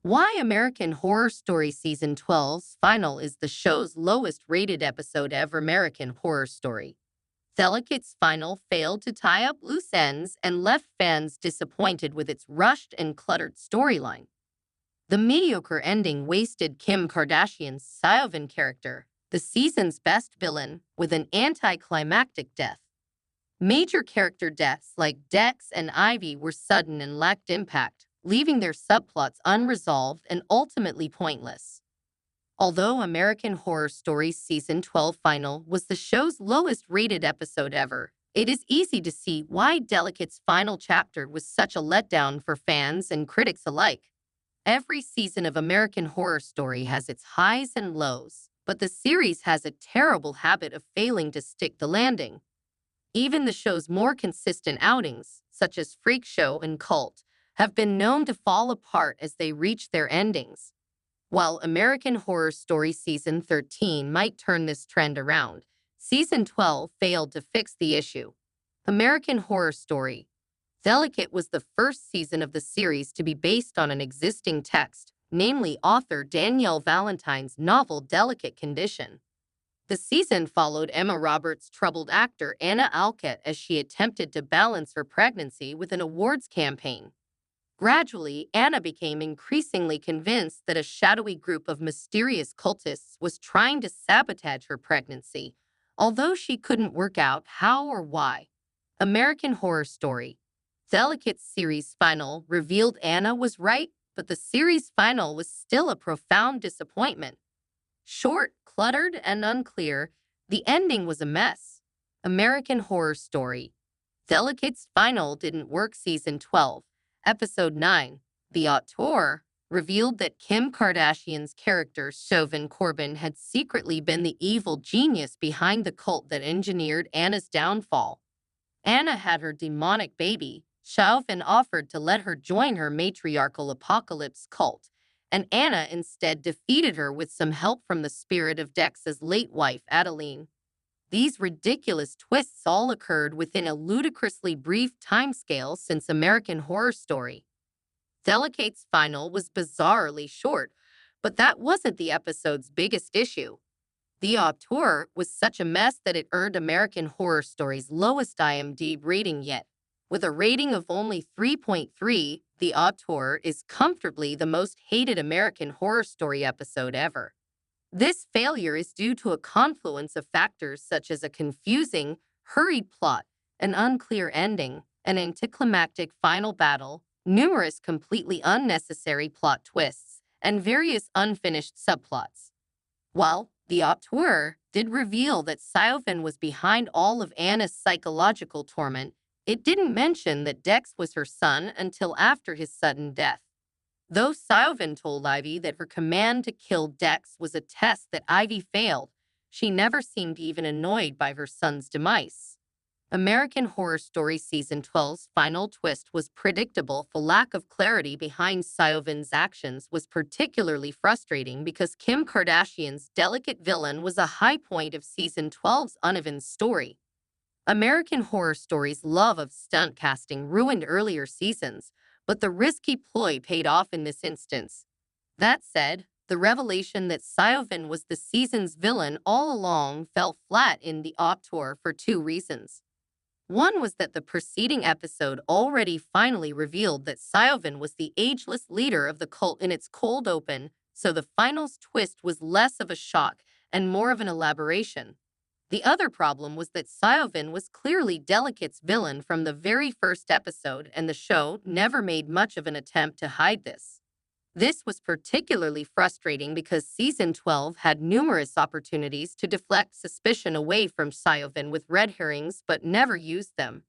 Why American Horror Story Season 12's final is the show's lowest rated episode ever. American Horror Story. Delicate's final failed to tie up loose ends and left fans disappointed with its rushed and cluttered storyline. The mediocre ending wasted Kim Kardashian's Siobhan character, the season's best villain, with an anticlimactic death. Major character deaths like Dex and Ivy were sudden and lacked impact, leaving their subplots unresolved and ultimately pointless. Although American Horror Story Season 12 final was the show's lowest rated episode ever, it is easy to see why Delicate's final chapter was such a letdown for fans and critics alike. Every season of American Horror Story has its highs and lows, but the series has a terrible habit of failing to stick the landing. Even the show's more consistent outings, such as Freak Show and Cult, have been known to fall apart as they reach their endings. While American Horror Story Season 13 might turn this trend around, Season 12 failed to fix the issue. American Horror Story. Delicate was the first season of the series to be based on an existing text, namely author Danielle Valentine's novel Delicate Condition. The season followed Emma Roberts' troubled actor Anna Alcott as she attempted to balance her pregnancy with an awards campaign. Gradually, Anna became increasingly convinced that a shadowy group of mysterious cultists was trying to sabotage her pregnancy, although she couldn't work out how or why. American Horror Story. Delicate's series final revealed Anna was right, but the series final was still a profound disappointment. Short, cluttered, and unclear, the ending was a mess. American Horror Story. Delicate's final didn't work. Season 12, Episode 9, The Auteur, revealed that Kim Kardashian's character Siobhan Corbin had secretly been the evil genius behind the cult that engineered Anna's downfall. Anna had her demonic baby. Siobhan offered to let her join her matriarchal apocalypse cult, and Anna instead defeated her with some help from the spirit of Dex's late wife, Adeline. These ridiculous twists all occurred within a ludicrously brief timescale since American Horror Story. Delicate's final was bizarrely short, but that wasn't the episode's biggest issue. The auteur was such a mess that it earned American Horror Story's lowest IMDb rating yet. With a rating of only 3.3, The Auteur is comfortably the most hated American Horror Story episode ever. This failure is due to a confluence of factors such as a confusing, hurried plot, an unclear ending, an anticlimactic final battle, numerous completely unnecessary plot twists, and various unfinished subplots. While The Auteur did reveal that Siobhan was behind all of Anna's psychological torment, it didn't mention that Dex was her son until after his sudden death. Though Siobhan told Ivy that her command to kill Dex was a test that Ivy failed, she never seemed even annoyed by her son's demise. American Horror Story Season 12's final twist was predictable. The lack of clarity behind Siobhan's actions was particularly frustrating because Kim Kardashian's delicate villain was a high point of Season 12's uneven story. American Horror Story's love of stunt casting ruined earlier seasons, but the risky ploy paid off in this instance. That said, the revelation that Siobhan was the season's villain all along fell flat in The Auteur for two reasons. One was that the preceding episode already finally revealed that Siobhan was the ageless leader of the cult in its cold open, so the final's twist was less of a shock and more of an elaboration. The other problem was that Siobhan was clearly Delicate's villain from the very first episode, and the show never made much of an attempt to hide this. This was particularly frustrating because Season 12 had numerous opportunities to deflect suspicion away from Siobhan with red herrings but never used them.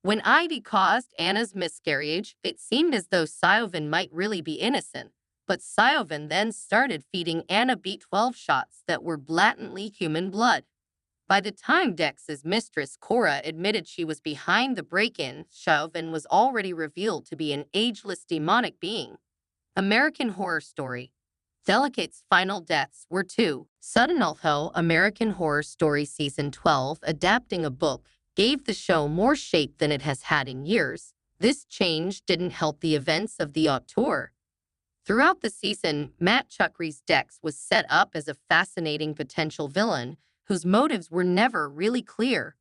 When Ivy caused Anna's miscarriage, it seemed as though Siobhan might really be innocent, but Siobhan then started feeding Anna B12 shots that were blatantly human blood. By the time Dex's mistress, Cora, admitted she was behind the break-in, Siobhan was already revealed to be an ageless demonic being. American Horror Story. Delicate's final deaths were too sudden. Although American Horror Story Season 12, adapting a book, gave the show more shape than it has had in years, this change didn't help the events of The Auteur. Throughout the season, Matt Chuckry's Dex was set up as a fascinating potential villain whose motives were never really clear.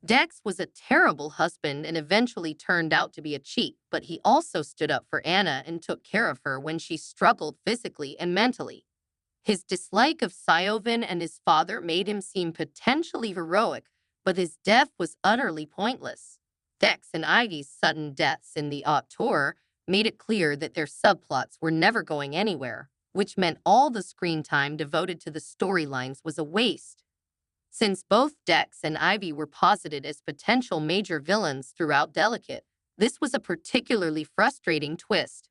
Dex was a terrible husband and eventually turned out to be a cheat, but he also stood up for Anna and took care of her when she struggled physically and mentally. His dislike of Siobhan and his father made him seem potentially heroic, but his death was utterly pointless. Dex and Ivy's sudden deaths in the auteur made it clear that their subplots were never going anywhere, which meant all the screen time devoted to the storylines was a waste. Since both Dex and Ivy were posited as potential major villains throughout Delicate, this was a particularly frustrating twist.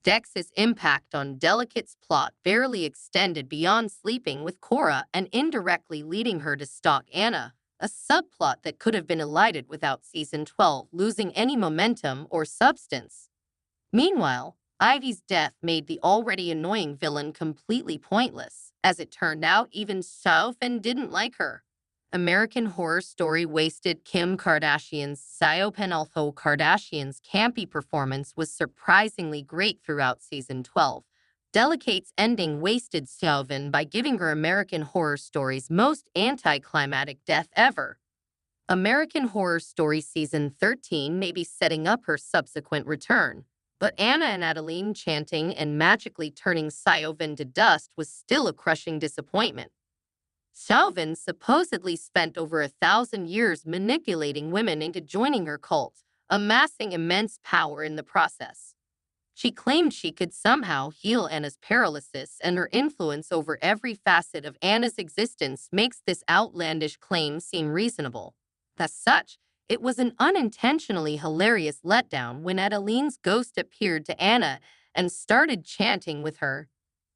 Dex's impact on Delicate's plot barely extended beyond sleeping with Cora and indirectly leading her to stalk Anna, a subplot that could have been elided without Season 12 losing any momentum or substance. Meanwhile, Ivy's death made the already annoying villain completely pointless. As it turned out, even Siobhan didn't like her. American Horror Story wasted Kim Kardashian's Siobhan, although Kardashian's campy performance was surprisingly great throughout Season 12. Delicate's ending wasted Siobhan by giving her American Horror Story's most anticlimactic death ever. American Horror Story Season 13 may be setting up her subsequent return, but Anna and Adeline chanting and magically turning Siobhan to dust was still a crushing disappointment. Siobhan supposedly spent over 1,000 years manipulating women into joining her cult, amassing immense power in the process. She claimed she could somehow heal Anna's paralysis, and her influence over every facet of Anna's existence makes this outlandish claim seem reasonable. As such, it was an unintentionally hilarious letdown when Adeline's ghost appeared to Anna and started chanting with her.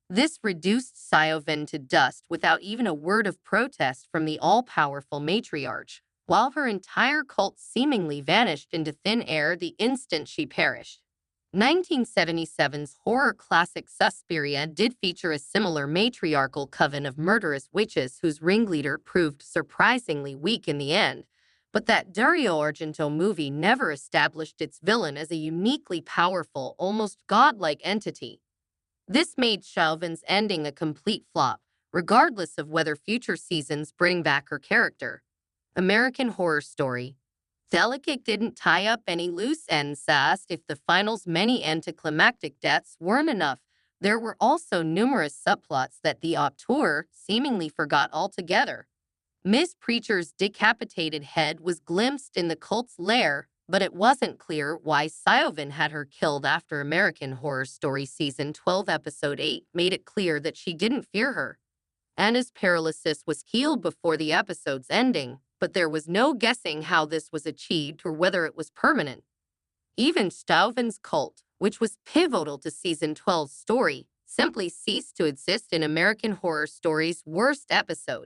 This reduced Siobhan to dust without even a word of protest from the all-powerful matriarch, while her entire cult seemingly vanished into thin air the instant she perished. 1977's horror classic Suspiria did feature a similar matriarchal coven of murderous witches whose ringleader proved surprisingly weak in the end, but that Dario Argento movie never established its villain as a uniquely powerful, almost godlike entity. This made Siobhan's ending a complete flop, regardless of whether future seasons bring back her character. American Horror Story. Delicate didn't tie up any loose ends, as if the final's many anticlimactic deaths weren't enough. There were also numerous subplots that the auteur seemingly forgot altogether. Miss Preacher's decapitated head was glimpsed in the cult's lair, but it wasn't clear why Siobhan had her killed after American Horror Story Season 12 Episode 8 made it clear that she didn't fear her. Anna's paralysis was healed before the episode's ending, but there was no guessing how this was achieved or whether it was permanent. Even Siobhan's cult, which was pivotal to Season 12's story, simply ceased to exist in American Horror Story's worst episode.